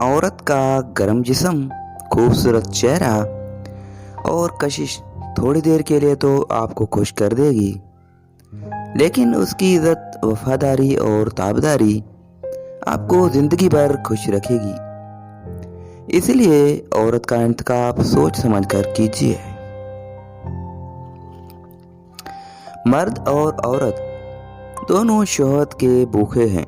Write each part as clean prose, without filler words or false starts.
औरत का गर्म जिस्म, खूबसूरत चेहरा और कशिश थोड़ी देर के लिए तो आपको खुश कर देगी, लेकिन उसकी इज्जत, वफादारी और ताबेदारी आपको जिंदगी भर खुश रखेगी। इसलिए औरत का इंतखाब सोच समझ कर कीजिए। मर्द और औरत दोनों शोहरत के भूखे हैं,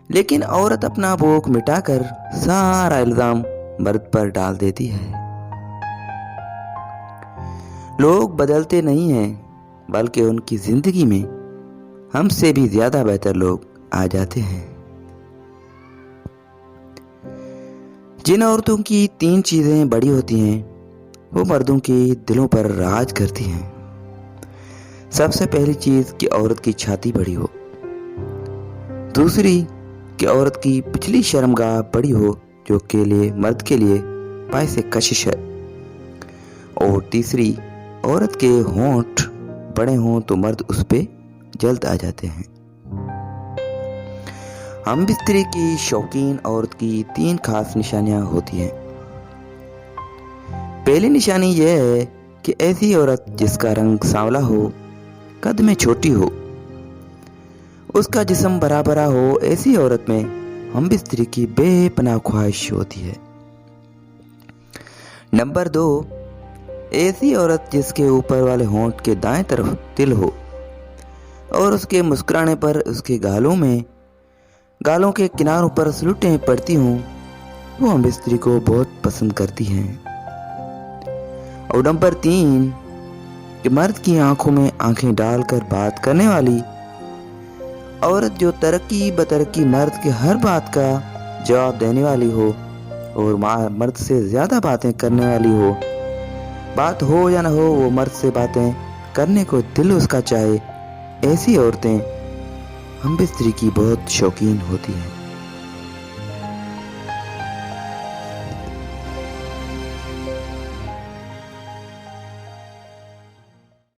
लेकिन औरत अपना भूख मिटाकर सारा इल्जाम मर्द पर डाल देती है। लोग बदलते नहीं हैं, बल्कि उनकी जिंदगी में हमसे भी ज्यादा बेहतर लोग आ जाते हैं। जिन औरतों की 3 चीजें बड़ी होती हैं, वो मर्दों के दिलों पर राज करती हैं। सबसे पहली चीज कि औरत की छाती बड़ी हो, दूसरी कि औरत की पिछली शर्मगाह बड़ी हो, जो के लिए मर्द के लिए बायस कशिश है, और तीसरी औरत के होंठ बड़े हों तो मर्द उस पे जल्द आ जाते हैं। हम बिस्तरे की शौकीन औरत की 3 खास निशानियां होती हैं। पहली निशानी यह है कि ऐसी औरत जिसका रंग सांवला हो, कद में छोटी हो, उसका जिस्म बड़ा बड़ा हो, ऐसी औरत में हम बिस्तरी की बेपनाह ख्वाहिश होती है। नंबर 2, ऐसी औरत जिसके ऊपर वाले होंठ के दाएं तरफ तिल हो और उसके मुस्कुराने पर उसके गालों के किनारों पर स्लुटें पड़ती हों, वो हम बिस्तरी को बहुत पसंद करती हैं। और नंबर 3, कि मर्द की आंखों में आंखें डालकर बात करने वाली औरत, जो तरक्की बतरक्की मर्द के हर बात का जवाब देने वाली हो और मर्द से ज्यादा बातें करने वाली हो। बात हो या ना हो, वो मर्द से बातें करने को दिल उसका चाहे, ऐसी औरतें हम बिस्तरी की बहुत शौकीन होती हैं।